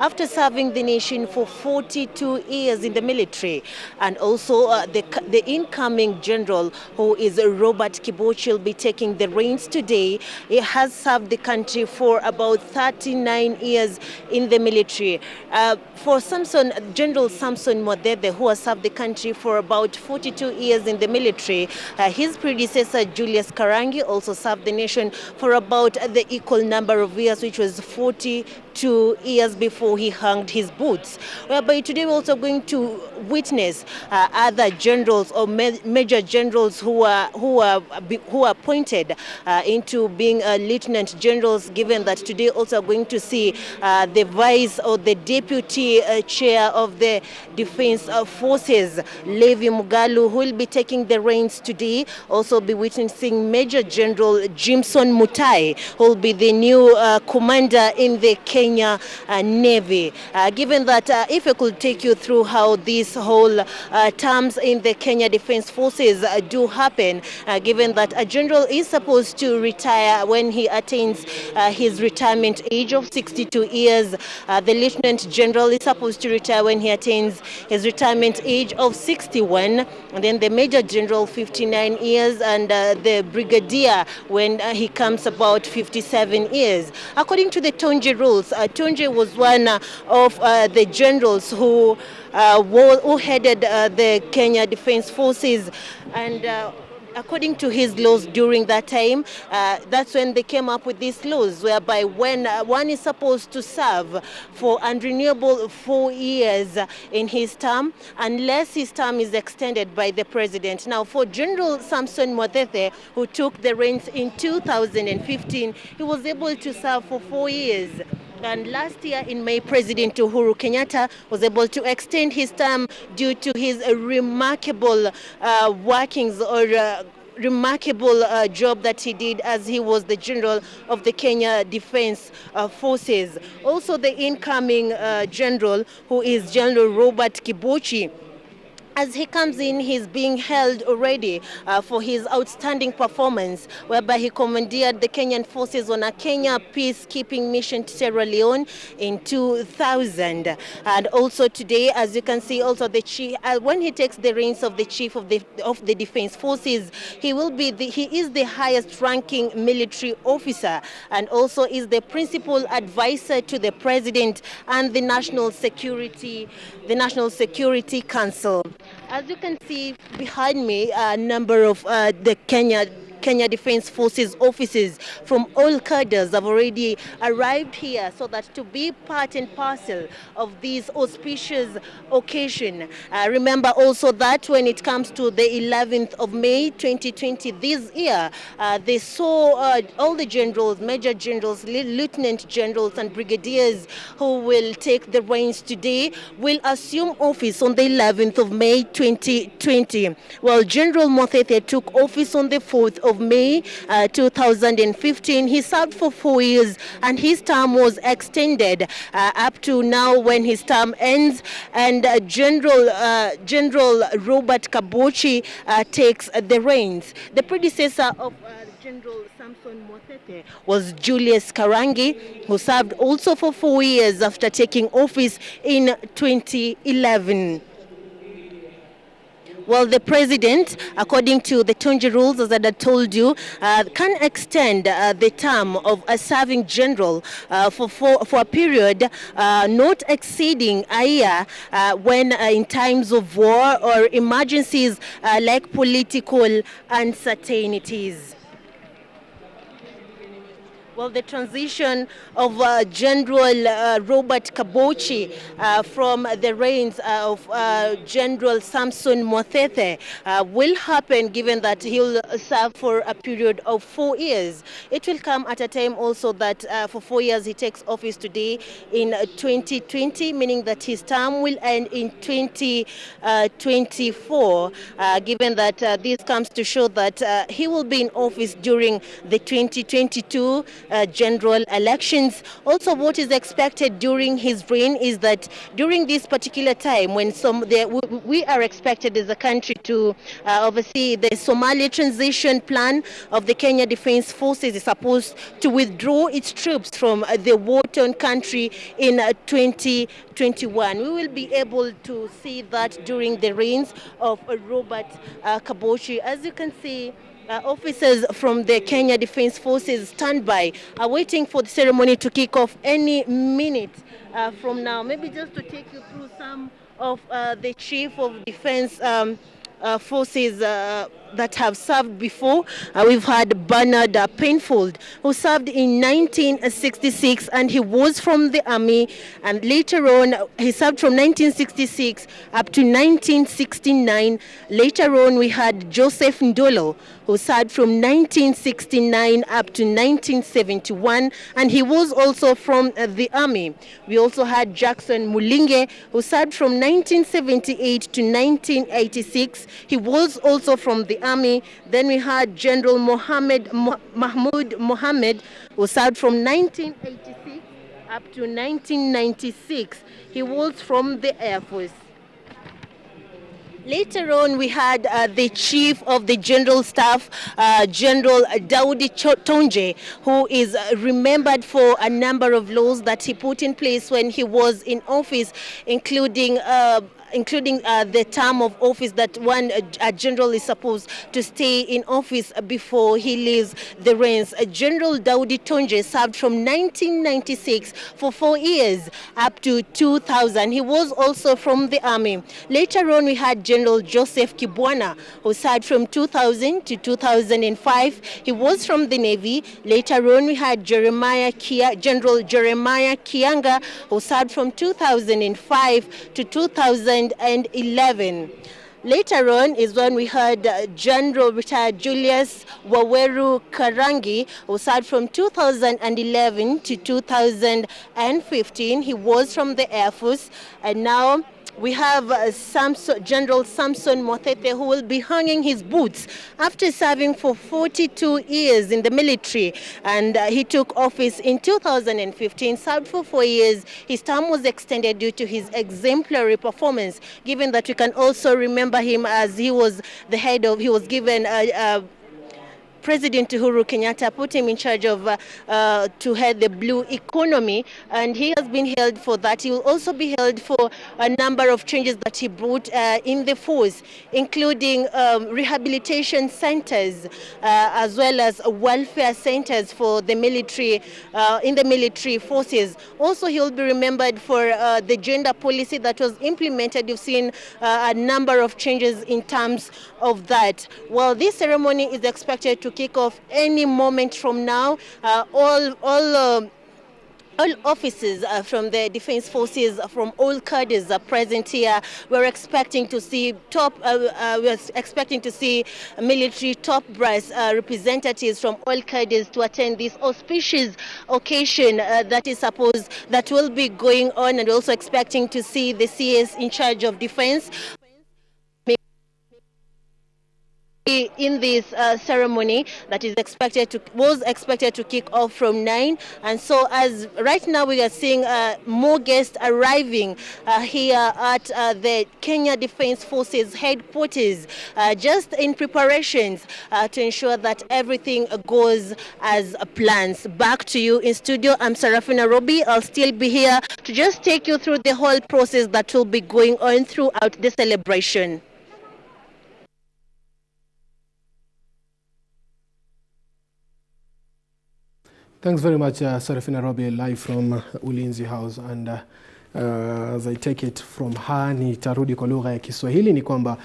after serving the nation for 42 years in the military. And also the incoming general, who is Robert Kibochi, will be taking the reins today. He has served the country for about 39 years in the military. For General Samson Mwadhedhe, who has served the country for about 42 years in the military, his predecessor Julius Karangi also served the nation for about the equal number of years, which was 42 years before he hung his boots. Whereby today we're also going to witness other generals or major generals who are appointed into being lieutenant generals, given that today also going to see the vice or the deputy chair of the defense forces, Levi Mugalu, who will be taking the reins today. Also be witnessing Major General Jimson Mutai, who will be the new commander in the Kenya Navy. Given that, if I could take you through how these whole terms in the Kenya Defense Forces do happen, given that a general is supposed to retire when he attains his retirement age of 62 years. The lieutenant general is supposed to retire when he attains his retirement age of 61, and then the major general 59 years, and the brigadier when he comes about 57 years. According to the Tonje rules, Tonje was one of the generals who headed the Kenya Defense Forces, and according to his laws during that time, that's when they came up with these laws, whereby when one is supposed to serve for unrenewable 4 years in his term, unless his term is extended by the president. Now, for General Samson Mwadhedhe, who took the reins in 2015, he was able to serve for 4 years. And last year in May, President Uhuru Kenyatta was able to extend his term due to his remarkable workings or remarkable job that he did as he was the general of the Kenya Defense Forces. Also, the incoming general, who is General Robert Kibochi, as he comes in, he's being held already for his outstanding performance, whereby he commandeered the Kenyan forces on a Kenya peacekeeping mission to Sierra Leone in 2000. And also today, as you can see, also the chief, when he takes the reins of the chief of the defense forces, he is the highest-ranking military officer, and also is the principal advisor to the president and the National Security Council. As you can see behind me, a number of the Kenya Defense Forces officers from all cadres have already arrived here, so that to be part and parcel of this auspicious occasion. Remember also that when it comes to the 11th of May 2020 this year, they saw all the generals, major generals, lieutenant generals and brigadiers who will take the reins today will assume office on the 11th of May 2020. Well, General Mwadhedhe took office on the 4th of May 2015. He served for 4 years, and his term was extended up to now when his term ends, and General Robert Kibochi takes the reins. The predecessor of General Samson Mwadhedhe was Julius Karangi, who served also for 4 years after taking office in 2011. Well, the president, according to the Tonje rules, as I had told you, can extend the term of a serving general for a period not exceeding a year when in times of war or emergencies like political uncertainties. Well, the transition of General Robert Kibochi from the reins of General Samson Mwadhedhe will happen, given that he'll serve for a period of 4 years. It will come at a time also that for 4 years he takes office today in 2020, meaning that his term will end in 2024, given that this comes to show that he will be in office during the 2022 general elections. Also, what is expected during his reign is that during this particular time when we are expected as a country to oversee the Somali transition plan of the Kenya Defense Forces is supposed to withdraw its troops from the war-torn country in 2021. We will be able to see that during the reigns of Robert Kibochi. As you can see, officers from the Kenya Defense Forces stand by, waiting for the ceremony to kick off any minute from now. Maybe just to take you through some of the Chief of Defense forces that have served before. We've had Bernard Penfold, who served in 1966, and he was from the army, and later on he served from 1966 up to 1969. Later on we had Joseph Ndolo, who served from 1969 up to 1971, and he was also from the army. We also had Jackson Mulinge, who served from 1978 to 1986. He was also from the army. Then we had General Mahmoud Mohammed, who served from 1986 up to 1996. He was from the Air Force. Later on, we had the Chief of the General Staff, General Daudi Tonje, who is remembered for a number of laws that he put in place when he was in office, including the term of office that a general is supposed to stay in office before he leaves the reins. General Daudi Tonje served from 1996 for 4 years up to 2000. He was also from the army. Later on, we had General Joseph Kibwana, who served from 2000 to 2005. He was from the Navy. Later on, we had General Jeremiah Kianga, who served from 2005 to 2011. Later on is when we had General Retired Julius Waweru Karangi, who served from 2011 to 2015. He was from the Air Force, and now we have General Samson Motete, who will be hanging his boots after serving for 42 years in the military. And he took office in 2015, served for 4 years. His term was extended due to his exemplary performance, given that we can also remember him as he was given President Uhuru Kenyatta put him in charge of to head the blue economy, and he has been held for that. He will also be held for a number of changes that he brought in the force, including rehabilitation centers as well as welfare centers for the military, in the military forces. Also, he will be remembered for the gender policy that was implemented. You've seen a number of changes in terms of that. Well, this ceremony is expected to kick off any moment from now. All officers from the defense forces, from all cadres are present here. We're expecting to see military top brass representatives from all cadres to attend this auspicious occasion that will be going on, and also expecting to see the CS in charge of defense in this ceremony that was expected to kick off from 9. And so as right now we are seeing more guests arriving here at the Kenya Defense Forces headquarters, just in preparations to ensure that everything goes as plans. Back to you in studio. I'm Sarafina Robi. I'll still be here to just take you through the whole process that will be going on throughout the celebration. Thanks very much, Sarafina Robi, live from Ulinzi House. And as I take it from her, nitarudi kwa lugha ya Kiswahili ni kwamba